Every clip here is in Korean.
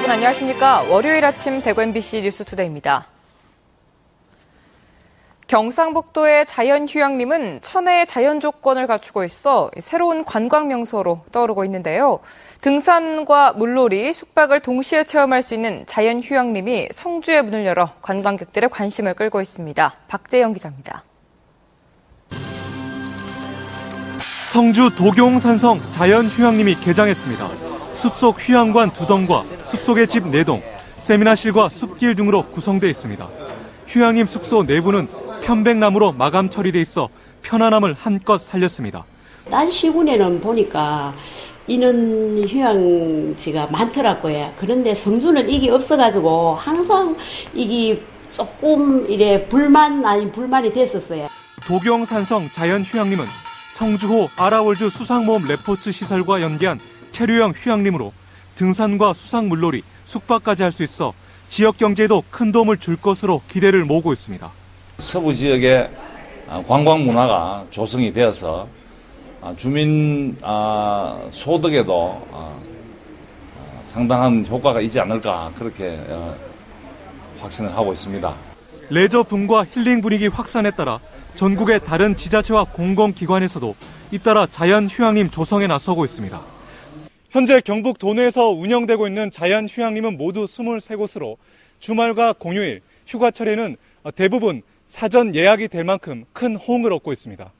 여러분 안녕하십니까? 월요일 아침 대구 MBC 뉴스투데이입니다. 경상북도의 자연휴양림은 천혜의 자연 조건을 갖추고 있어 새로운 관광 명소로 떠오르고 있는데요. 등산과 물놀이, 숙박을 동시에 체험할 수 있는 자연휴양림이 성주에 문을 열어 관광객들의 관심을 끌고 있습니다. 박재영 기자입니다. 성주 도경산성 자연휴양림이 개장했습니다. 숲속 휴양관 2동과 숲속의 집 4동, 세미나실과 숲길 등으로 구성되어 있습니다. 휴양림 숙소 내부는 편백나무로 마감 처리돼 있어 편안함을 한껏 살렸습니다. 딴 시군에는 보니까 인원 휴양지가 많더라고요. 그런데 성주는 이게 없어가지고 항상 이게 조금 이래 불만 아닌 불만이 됐었어요. 도경산성 자연휴양림은 성주호 아라월드 수상모험 레포츠 시설과 연계한 체류형 휴양림으로 등산과 수상 물놀이, 숙박까지 할 수 있어 지역 경제에도 큰 도움을 줄 것으로 기대를 모으고 있습니다. 서부 지역의 관광 문화가 조성이 되어서 주민 소득에도 상당한 효과가 있지 않을까 그렇게 확신을 하고 있습니다. 레저 붐과 힐링 분위기 확산에 따라 전국의 다른 지자체와 공공기관에서도 잇따라 자연휴양림 조성에 나서고 있습니다. 현재 경북 도내에서 운영되고 있는 자연휴양림은 모두 23곳으로 주말과 공휴일, 휴가철에는 대부분 사전 예약이 될 만큼 큰 호응을 얻고 있습니다.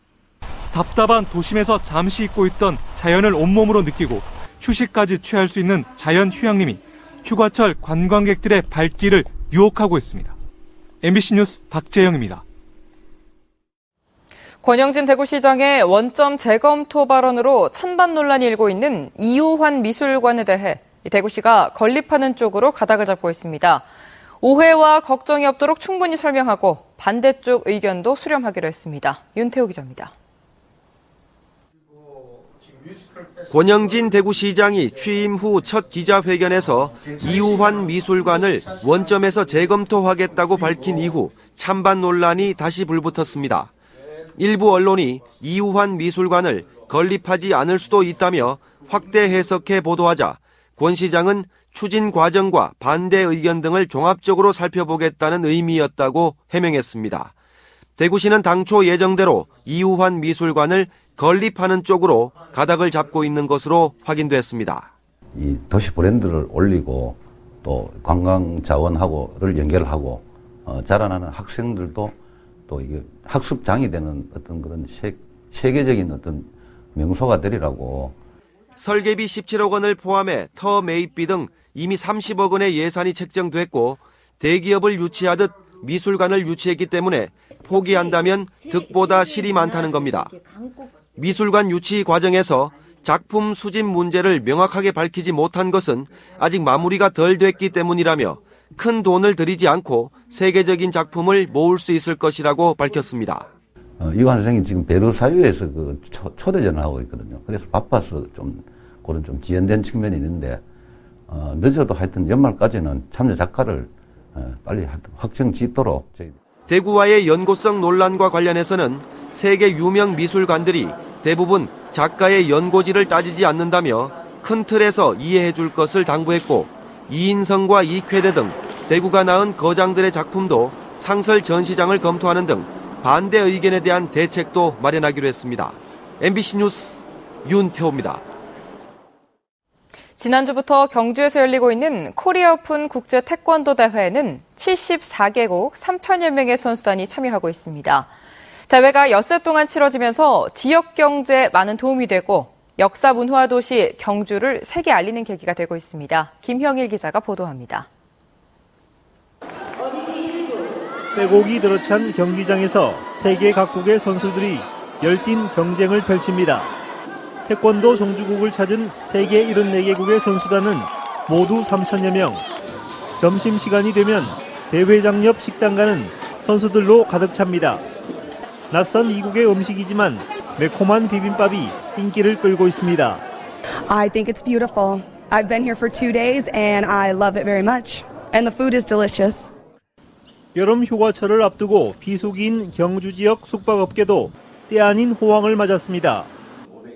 답답한 도심에서 잠시 잊고 있던 자연을 온몸으로 느끼고 휴식까지 취할 수 있는 자연휴양림이 휴가철 관광객들의 발길을 유혹하고 있습니다. MBC 뉴스 박재영입니다. 권영진 대구시장의 원점 재검토 발언으로 찬반 논란이 일고 있는 이우환 미술관에 대해 대구시가 건립하는 쪽으로 가닥을 잡고 있습니다. 오해와 걱정이 없도록 충분히 설명하고 반대쪽 의견도 수렴하기로 했습니다. 윤태호 기자입니다. 권영진 대구시장이 취임 후 첫 기자회견에서 이우환 미술관을 원점에서 재검토하겠다고 밝힌 이후 찬반 논란이 다시 불붙었습니다. 일부 언론이 이우환 미술관을 건립하지 않을 수도 있다며 확대 해석해 보도하자 권 시장은 추진 과정과 반대 의견 등을 종합적으로 살펴보겠다는 의미였다고 해명했습니다. 대구시는 당초 예정대로 이우환 미술관을 건립하는 쪽으로 가닥을 잡고 있는 것으로 확인됐습니다. 이 도시 브랜드를 올리고 또 관광 자원하고를 연결하고 자라나는 학생들도 또 이게 학습장이 되는 어떤 그런 세계적인 어떤 명소가 되리라고. 설계비 17억 원을 포함해 터 매입비 등 이미 30억 원의 예산이 책정됐고 대기업을 유치하듯 미술관을 유치했기 때문에 포기한다면 득보다 실이 많다는 겁니다. 미술관 유치 과정에서 작품 수집 문제를 명확하게 밝히지 못한 것은 아직 마무리가 덜 됐기 때문이라며 큰 돈을 들이지 않고 세계적인 작품을 모을 수 있을 것이라고 밝혔습니다. 이우환 선생님 지금 베르사유에서 그 초대전을 하고 있거든요. 그래서 바빠서 그런 좀 지연된 측면이 있는데 늦어도 하여튼 연말까지는 참여 작가를 빨리 확정 짓도록 저희. 대구와의 연고성 논란과 관련해서는 세계 유명 미술관들이 대부분 작가의 연고지를 따지지 않는다며 큰 틀에서 이해해 줄 것을 당부했고 이인성과 이쾌대 등 대구가 낳은 거장들의 작품도 상설 전시장을 검토하는 등 반대 의견에 대한 대책도 마련하기로 했습니다. MBC 뉴스 윤태호입니다. 지난주부터 경주에서 열리고 있는 코리아 오픈 국제 태권도 대회에는 74개국 3천여 명의 선수단이 참여하고 있습니다. 대회가 엿새 동안 치러지면서 지역 경제에 많은 도움이 되고 역사 문화 도시 경주를 세계에 알리는 계기가 되고 있습니다. 김형일 기자가 보도합니다. 빼곡이 들어찬 경기장에서 세계 각국의 선수들이 열띤 경쟁을 펼칩니다. 태권도 종주국을 찾은 세계 74개국의 선수단은 모두 3천여 명. 점심시간이 되면 대회장 옆 식당가는 선수들로 가득 찹니다. 낯선 이국의 음식이지만 매콤한 비빔밥이 인기를 끌고 있습니다. I think it's beautiful. I've been here for 2 days and I love it very much. And the food is delicious. 여름 휴가철을 앞두고 비수기인 경주 지역 숙박업계도 때 아닌 호황을 맞았습니다.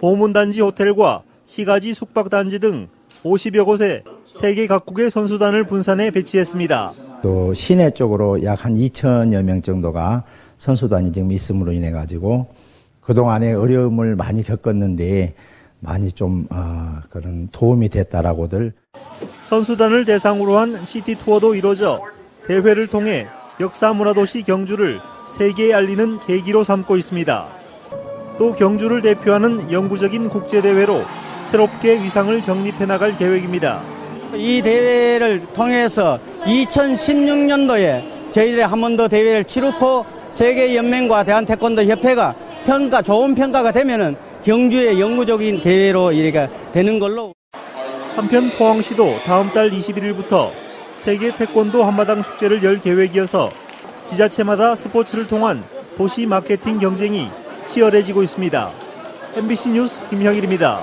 보문단지 호텔과 시가지 숙박단지 등 50여 곳에 세계 각국의 선수단을 분산해 배치했습니다. 또 시내 쪽으로 약 한 2천여 명 정도가 선수단이 지금 있음으로 인해 가지고 그동안에 어려움을 많이 겪었는데 많이 좀 그런 도움이 됐다라고들. 선수단을 대상으로 한 시티 투어도 이뤄져 대회를 통해 역사 문화도시 경주를 세계에 알리는 계기로 삼고 있습니다. 또 경주를 대표하는 영구적인 국제대회로 새롭게 위상을 정립해 나갈 계획입니다. 이 대회를 통해서 2016년도에 저희들이 한 번 더 대회를 치르고 세계연맹과 대한태권도협회가 좋은 평가가 되면은 경주의 영구적인 대회로 이렇게 되는 걸로. 한편 포항시도 다음 달 21일부터 세계 태권도 한마당 축제를 열 계획이어서 지자체마다 스포츠를 통한 도시 마케팅 경쟁이 치열해지고 있습니다. MBC 뉴스 김형일입니다.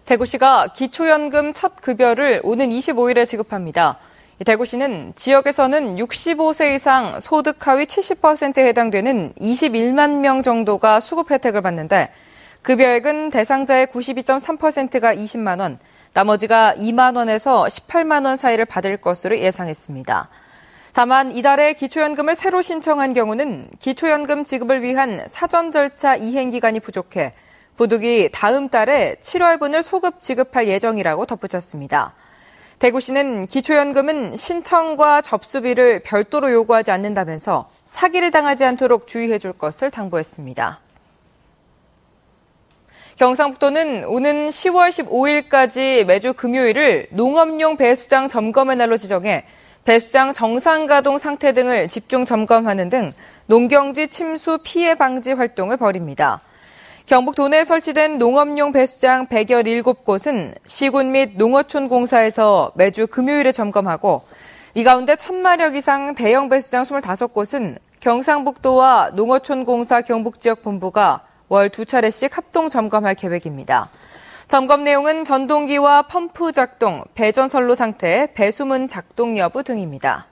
대구시가 기초연금 첫 급여를 오는 25일에 지급합니다. 대구시는 지역에서는 65세 이상 소득 하위 70%에 해당되는 21만 명 정도가 수급 혜택을 받는데 급여액은 대상자의 92.3%가 20만 원, 나머지가 2만 원에서 18만 원 사이를 받을 것으로 예상했습니다. 다만 이달에 기초연금을 새로 신청한 경우는 기초연금 지급을 위한 사전 절차 이행 기간이 부족해 부득이 다음 달에 7월분을 소급 지급할 예정이라고 덧붙였습니다. 대구시는 기초연금은 신청과 접수비를 별도로 요구하지 않는다면서 사기를 당하지 않도록 주의해 줄 것을 당부했습니다. 경상북도는 오는 10월 15일까지 매주 금요일을 농업용 배수장 점검의 날로 지정해 배수장 정상 가동 상태 등을 집중 점검하는 등 농경지 침수 피해 방지 활동을 벌입니다. 경북 도내에 설치된 농업용 배수장 117곳은 시군 및 농어촌 공사에서 매주 금요일에 점검하고 이 가운데 1000마력 이상 대형 배수장 25곳은 경상북도와 농어촌 공사 경북지역본부가 월 2차례씩 합동 점검할 계획입니다. 점검 내용은 전동기와 펌프 작동, 배전선로 상태, 배수문 작동 여부 등입니다.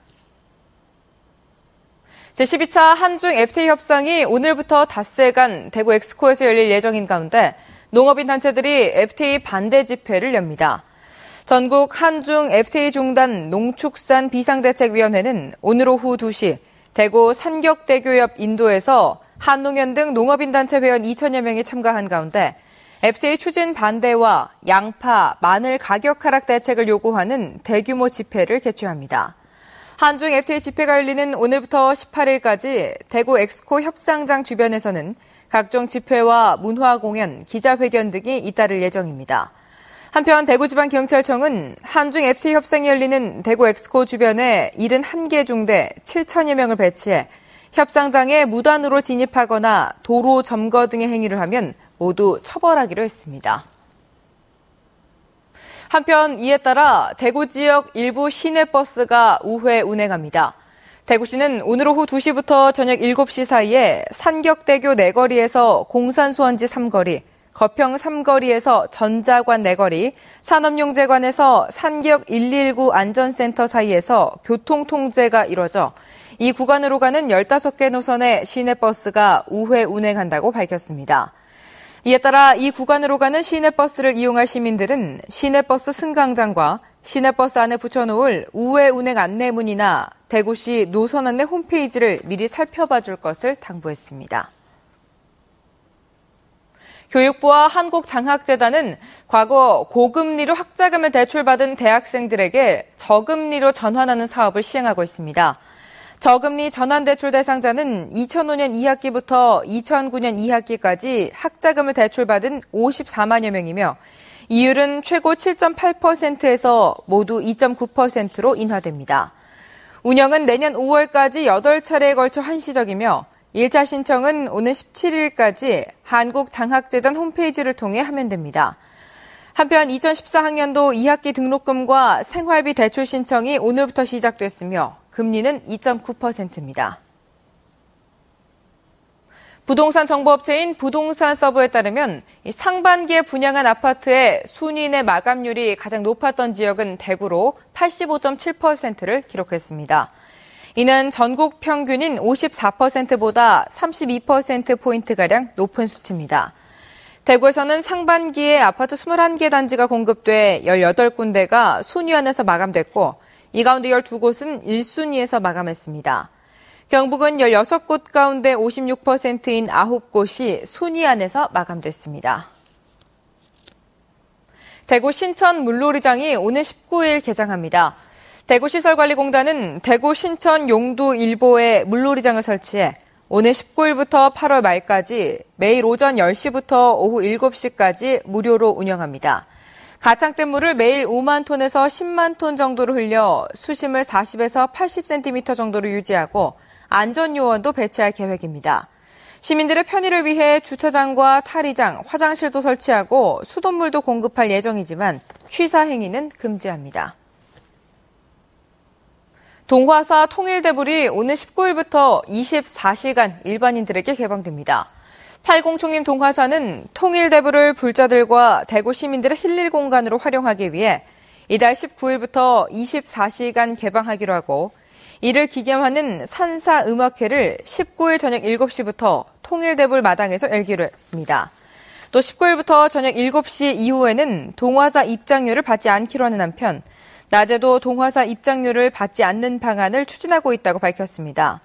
제12차 한중 FTA 협상이 오늘부터 닷새간 대구 엑스코에서 열릴 예정인 가운데 농업인 단체들이 FTA 반대 집회를 엽니다. 전국 한중 FTA 중단 농축산 비상대책위원회는 오늘 오후 2시 대구 산격대교 옆 인도에서 한농연 등 농업인 단체 회원 2천여 명이 참가한 가운데 FTA 추진 반대와 양파, 마늘 가격 하락 대책을 요구하는 대규모 집회를 개최합니다. 한중 FTA 집회가 열리는 오늘부터 18일까지 대구 엑스코 협상장 주변에서는 각종 집회와 문화 공연, 기자회견 등이 잇따를 예정입니다. 한편 대구지방경찰청은 한중 FTA 협상이 열리는 대구 엑스코 주변에 71개 중대 7천여 명을 배치해 협상장에 무단으로 진입하거나 도로 점거 등의 행위를 하면 모두 처벌하기로 했습니다. 한편 이에 따라 대구 지역 일부 시내버스가 우회 운행합니다. 대구시는 오늘 오후 2시부터 저녁 7시 사이에 산격대교 4거리에서 공산수원지 3거리, 거평 3거리에서 전자관 4거리, 산업용재관에서 산격 119 안전센터 사이에서 교통통제가 이뤄져 이 구간으로 가는 15개 노선의 시내버스가 우회 운행한다고 밝혔습니다. 이에 따라 이 구간으로 가는 시내버스를 이용할 시민들은 시내버스 승강장과 시내버스 안에 붙여놓을 우회 운행 안내문이나 대구시 노선 안내 홈페이지를 미리 살펴봐 줄 것을 당부했습니다. 교육부와 한국장학재단은 과거 고금리로 학자금을 대출받은 대학생들에게 저금리로 전환하는 사업을 시행하고 있습니다. 저금리 전환대출 대상자는 2005년 2학기부터 2009년 2학기까지 학자금을 대출받은 54만여 명이며 이율은 최고 7.8%에서 모두 2.9%로 인하됩니다. 운영은 내년 5월까지 8차례에 걸쳐 한시적이며 1차 신청은 오는 17일까지 한국장학재단 홈페이지를 통해 하면 됩니다. 한편 2014학년도 2학기 등록금과 생활비 대출 신청이 오늘부터 시작됐으며 금리는 2.9%입니다. 부동산 정보업체인 부동산 서버에 따르면 상반기에 분양한 아파트의 순위내 마감률이 가장 높았던 지역은 대구로 85.7%를 기록했습니다. 이는 전국 평균인 54%보다 32%포인트가량 높은 수치입니다. 대구에서는 상반기에 아파트 21개 단지가 공급돼 18군데가 순위 안에서 마감됐고 이 가운데 12곳은 1순위에서 마감했습니다. 경북은 16곳 가운데 56%인 9곳이 순위 안에서 마감됐습니다. 대구 신천 물놀이장이 오늘 19일 개장합니다. 대구시설관리공단은 대구 신천 용두 일보에 물놀이장을 설치해 오늘 19일부터 8월 말까지 매일 오전 10시부터 오후 7시까지 무료로 운영합니다. 가창된 물을 매일 5만 톤에서 10만 톤 정도로 흘려 수심을 40에서 80cm 정도로 유지하고 안전요원도 배치할 계획입니다. 시민들의 편의를 위해 주차장과 탈의장, 화장실도 설치하고 수돗물도 공급할 예정이지만 취사 행위는 금지합니다. 동화사 통일대불이 오늘 19일부터 24시간 일반인들에게 개방됩니다. 팔공총림 동화사는 통일대불을 불자들과 대구 시민들의 힐링 공간으로 활용하기 위해 이달 19일부터 24시간 개방하기로 하고 이를 기념하는 산사음악회를 19일 저녁 7시부터 통일대불 마당에서 열기로 했습니다. 또 19일부터 저녁 7시 이후에는 동화사 입장료를 받지 않기로 하는 한편 낮에도 동화사 입장료를 받지 않는 방안을 추진하고 있다고 밝혔습니다.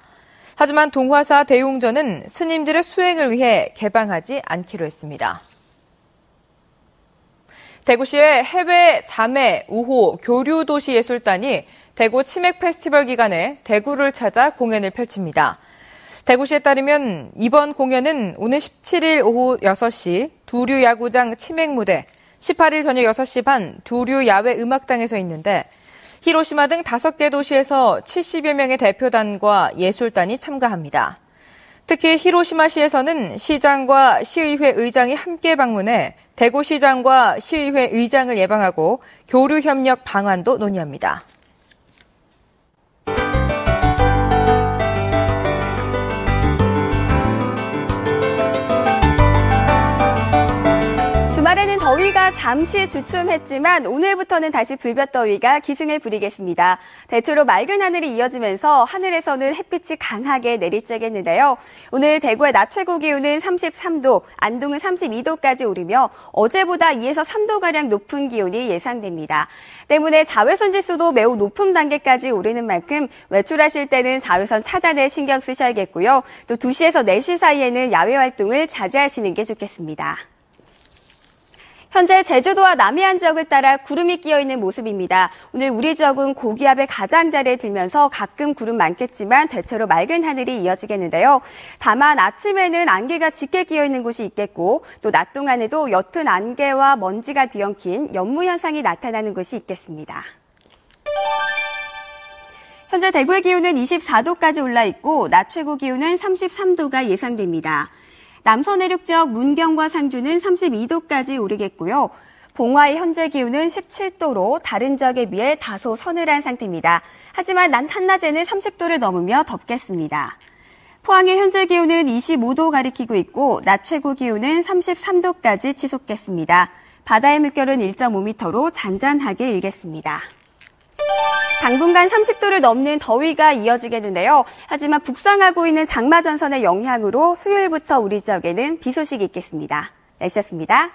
하지만 동화사 대웅전은 스님들의 수행을 위해 개방하지 않기로 했습니다. 대구시의 해외 자매 우호 교류 도시 예술단이 대구 치맥 페스티벌 기간에 대구를 찾아 공연을 펼칩니다. 대구시에 따르면 이번 공연은 오늘 17일 오후 6시 두류 야구장 치맥 무대, 18일 저녁 6시 반 두류 야외 음악당에서 있는데 히로시마 등 5개 도시에서 70여 명의 대표단과 예술단이 참가합니다. 특히 히로시마시에서는 시장과 시의회 의장이 함께 방문해 대구시장과 시의회 의장을 예방하고 교류 협력 방안도 논의합니다. 주말에는 더위가 잠시 주춤했지만 오늘부터는 다시 불볕더위가 기승을 부리겠습니다. 대체로 맑은 하늘이 이어지면서 하늘에서는 햇빛이 강하게 내리쬐겠는데요. 오늘 대구의 낮 최고 기온은 33도, 안동은 32도까지 오르며 어제보다 2에서 3도가량 높은 기온이 예상됩니다. 때문에 자외선 지수도 매우 높은 단계까지 오르는 만큼 외출하실 때는 자외선 차단에 신경 쓰셔야겠고요. 또 2시에서 4시 사이에는 야외 활동을 자제하시는 게 좋겠습니다. 현재 제주도와 남해안 지역을 따라 구름이 끼어있는 모습입니다. 오늘 우리 지역은 고기압의 가장자리에 들면서 가끔 구름 많겠지만 대체로 맑은 하늘이 이어지겠는데요. 다만 아침에는 안개가 짙게 끼어있는 곳이 있겠고 또 낮 동안에도 옅은 안개와 먼지가 뒤엉킨 연무 현상이 나타나는 곳이 있겠습니다. 현재 대구의 기온은 24도까지 올라 있고 낮 최고 기온은 33도가 예상됩니다. 남서 내륙 지역 문경과 상주는 32도까지 오르겠고요. 봉화의 현재 기온은 17도로 다른 지역에 비해 다소 서늘한 상태입니다. 하지만 한낮에는 30도를 넘으며 덥겠습니다. 포항의 현재 기온은 25도 가리키고 있고 낮 최고 기온은 33도까지 치솟겠습니다. 바다의 물결은 1.5m로 잔잔하게 일겠습니다. 당분간 30도를 넘는 더위가 이어지겠는데요. 하지만 북상하고 있는 장마전선의 영향으로 수요일부터 우리 지역에는 비 소식이 있겠습니다. 날씨였습니다.